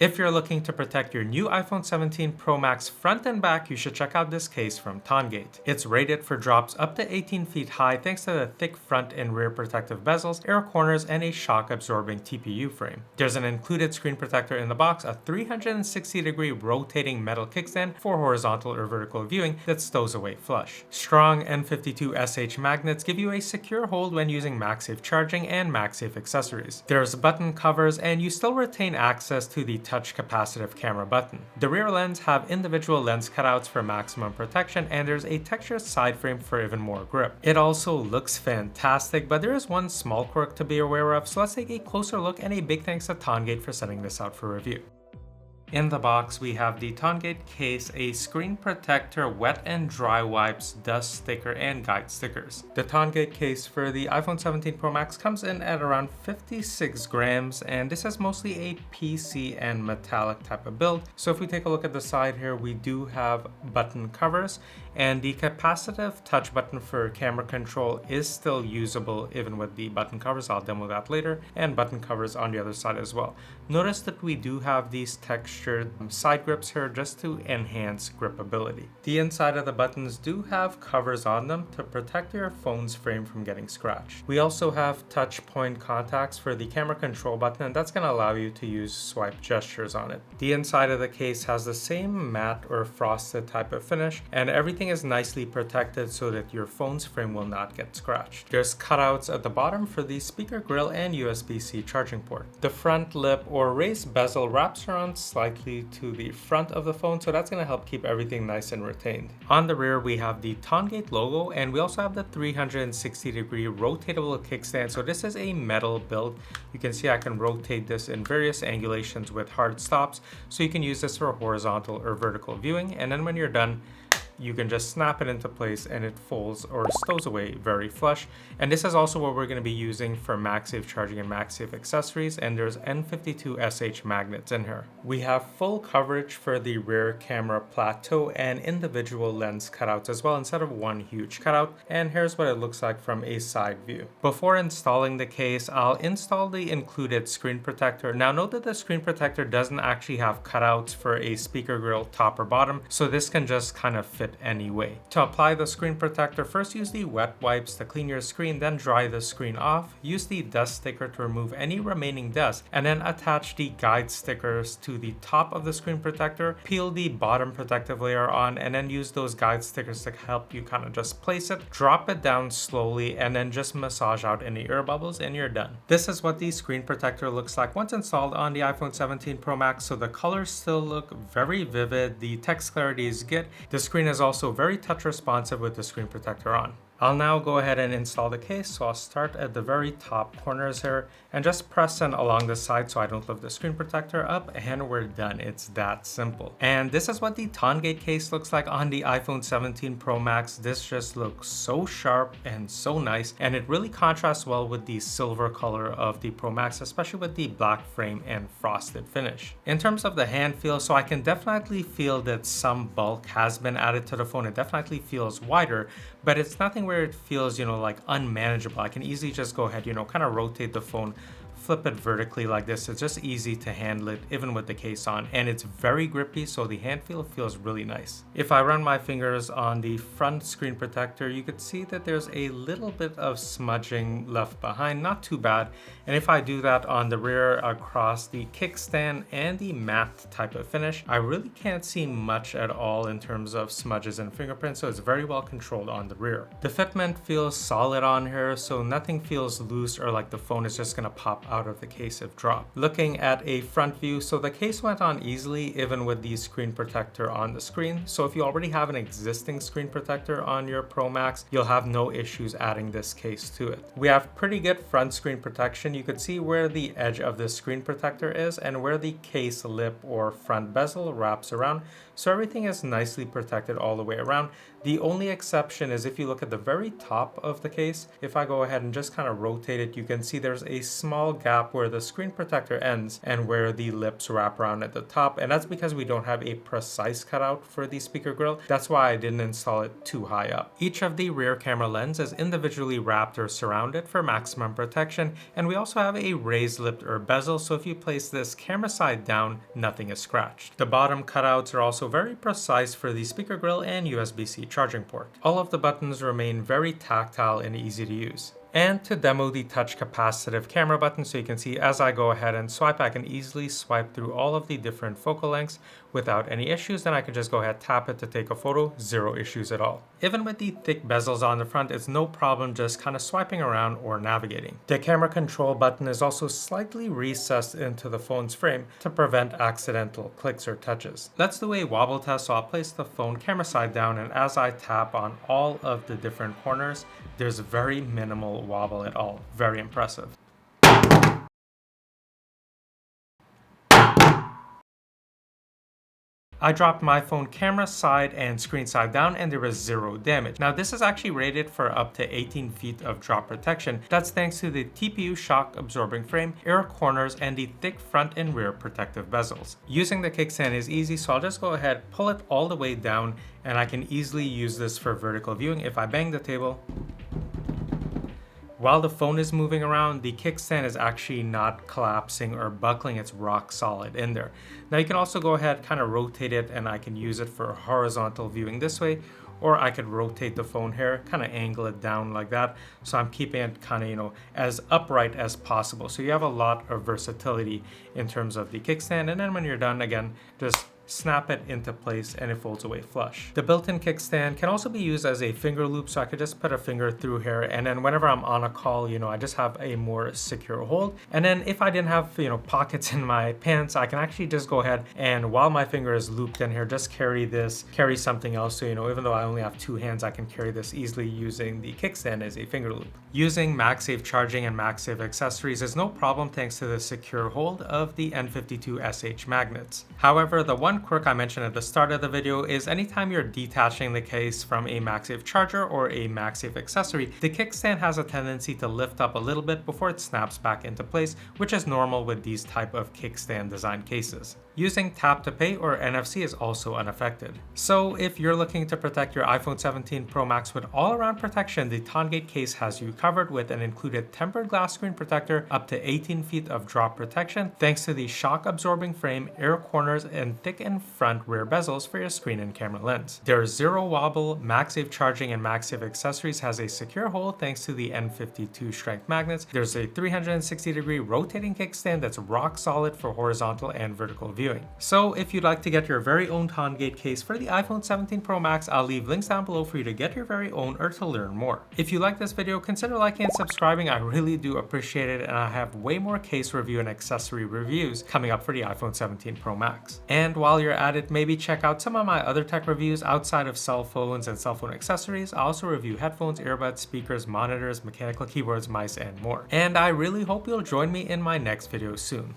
If you're looking to protect your new iPhone 17 Pro Max front and back, you should check out this case from TONGATE. It's rated for drops up to 18 feet high thanks to the thick front and rear protective bezels, air corners, and a shock-absorbing TPU frame. There's an included screen protector in the box, a 360-degree rotating metal kickstand for horizontal or vertical viewing that stows away flush. Strong N52SH magnets give you a secure hold when using Magsafe charging and Magsafe accessories. There's button covers, and you still retain access to the touch capacitive camera button. The rear lens have individual lens cutouts for maximum protection, and there's a textured side frame for even more grip. It also looks fantastic, but there is one small quirk to be aware of, so let's take a closer look, and a big thanks to TONGATE for sending this out for review. In the box, we have the TONGATE case, a screen protector, wet and dry wipes, dust sticker, and guide stickers. The TONGATE case for the iPhone 17 Pro Max comes in at around 56 grams, and this is mostly a PC and metallic type of build. So if we take a look at the side here, we do have button covers, and the capacitive touch button for camera control is still usable even with the button covers. I'll demo that later, and button covers on the other side as well. Notice that we do have these textured side grips here just to enhance gripability. The inside of the buttons do have covers on them to protect your phone's frame from getting scratched. We also have touch point contacts for the camera control button, and that's going to allow you to use swipe gestures on it. The inside of the case has the same matte or frosted type of finish, and everything is nicely protected so that your phone's frame will not get scratched. There's cutouts at the bottom for the speaker grill and USB-C charging port. The front lip or raised bezel wraps around slightly to the front of the phone, so that's going to help keep everything nice and retained. On the rear, we have the TONGATE logo, and we also have the 360-degree rotatable kickstand. So this is a metal build. You can see I can rotate this in various angulations with hard stops, so you can use this for horizontal or vertical viewing, and then when you're done, you can just snap it into place and it folds or stows away very flush. And this is also what we're going to be using for Magsafe charging and Magsafe accessories, and there's N52SH magnets in here. We have full coverage for the rear camera plateau and individual lens cutouts as well instead of one huge cutout, and here's what it looks like from a side view. Before installing the case, I'll install the included screen protector. Now note that the screen protector doesn't actually have cutouts for a speaker grill top or bottom, so this can just kind of fit anyway. To apply the screen protector, first use the wet wipes to clean your screen, then dry the screen off. Use the dust sticker to remove any remaining dust, and then attach the guide stickers to the top of the screen protector. Peel the bottom protective layer on, and then use those guide stickers to help you kind of just place it. Drop it down slowly, and then just massage out any air bubbles, and you're done. This is what the screen protector looks like once installed on the iPhone 17 Pro Max. So the colors still look very vivid, the text clarity is good, the screen is also very touch responsive with the screen protector on. I'll now go ahead and install the case, so I'll start at the very top corners here and just press in along the side so I don't lift the screen protector up, and we're done. It's that simple. And this is what the TONGATE case looks like on the iPhone 17 Pro Max. This just looks so sharp and so nice, and it really contrasts well with the silver color of the Pro Max, especially with the black frame and frosted finish. In terms of the hand feel, so I can definitely feel that some bulk has been added to the phone. It definitely feels wider, but it's nothing where it feels, like unmanageable. I can easily just go ahead, kind of rotate the phone, flip it vertically like this. It's just easy to handle it even with the case on, and it's very grippy, so the hand feel feels really nice. If I run my fingers on the front screen protector, you could see that there's a little bit of smudging left behind, not too bad. And if I do that on the rear across the kickstand and the matte type of finish, I really can't see much at all in terms of smudges and fingerprints, so it's very well controlled on the rear. The fitment feels solid on here, so nothing feels loose or like the phone is just gonna pop out of the case if dropped. Looking at a front view, so the case went on easily even with the screen protector on the screen. So if you already have an existing screen protector on your Pro Max, you'll have no issues adding this case to it. We have pretty good front screen protection. You could see where the edge of the screen protector is and where the case lip or front bezel wraps around. So everything is nicely protected all the way around. The only exception is if you look at the very top of the case, if I go ahead and just kind of rotate it, you can see there's a small gap where the screen protector ends and where the lips wrap around at the top, and that's because we don't have a precise cutout for the speaker grill. That's why I didn't install it too high up. Each of the rear camera lenses is individually wrapped or surrounded for maximum protection, and we also have a raised lip or bezel, so if you place this camera side down, nothing is scratched. The bottom cutouts are also very precise for the speaker grill and USB-C charging port. All of the buttons remain very tactile and easy to use. And to demo the touch capacitive camera button, so you can see as I go ahead and swipe, I can easily swipe through all of the different focal lengths without any issues. Then I can just go ahead, tap it to take a photo, zero issues at all. Even with the thick bezels on the front, it's no problem just kind of swiping around or navigating. The camera control button is also slightly recessed into the phone's frame to prevent accidental clicks or touches. Let's do a wobble test, so I'll place the phone camera side down, and as I tap on all of the different corners, there's very minimal wobble at all. Very impressive. I dropped my phone camera side and screen side down and there was zero damage. Now this is actually rated for up to 18 feet of drop protection. That's thanks to the TPU shock absorbing frame, air corners, and the thick front and rear protective bezels. Using the kickstand is easy, so I'll just go ahead, pull it all the way down, and I can easily use this for vertical viewing. If I bang the table, while the phone is moving around, the kickstand is actually not collapsing or buckling, it's rock solid in there. Now you can also go ahead, kind of rotate it, and I can use it for horizontal viewing this way, or I could rotate the phone here, kind of angle it down like that. So I'm keeping it kind of, as upright as possible. So you have a lot of versatility in terms of the kickstand. And then when you're done, again, just snap it into place and it folds away flush. The built-in kickstand can also be used as a finger loop, so I could just put a finger through here, and then whenever I'm on a call, I just have a more secure hold. And then if I didn't have, pockets in my pants, I can actually just go ahead and while my finger is looped in here, just carry something else. So, even though I only have two hands, I can carry this easily using the kickstand as a finger loop. Using Magsafe charging and Magsafe accessories is no problem thanks to the secure hold of the N52SH magnets. However, the one quirk I mentioned at the start of the video is anytime you're detaching the case from a Magsafe charger or a Magsafe accessory, the kickstand has a tendency to lift up a little bit before it snaps back into place, which is normal with these type of kickstand design cases. Using tap to pay or NFC is also unaffected. So if you're looking to protect your iPhone 17 Pro Max with all-around protection, the TONGATE case has you covered with an included tempered glass screen protector, up to 18 feet of drop protection, thanks to the shock absorbing frame, air corners, and thick and front rear bezels for your screen and camera lens. There's zero wobble. Magsafe charging and Magsafe accessories has a secure hold thanks to the N52 strength magnets. There's a 360-degree rotating kickstand that's rock solid for horizontal and vertical viewing. So if you'd like to get your very own TONGATE case for the iPhone 17 Pro Max, I'll leave links down below for you to get your very own or to learn more. If you like this video, consider liking and subscribing. I really do appreciate it, and I have way more case review and accessory reviews coming up for the iPhone 17 Pro Max. And while you're at it, maybe check out some of my other tech reviews outside of cell phones and cell phone accessories. I also review headphones, earbuds, speakers, monitors, mechanical keyboards, mice, and more. And I really hope you'll join me in my next video soon.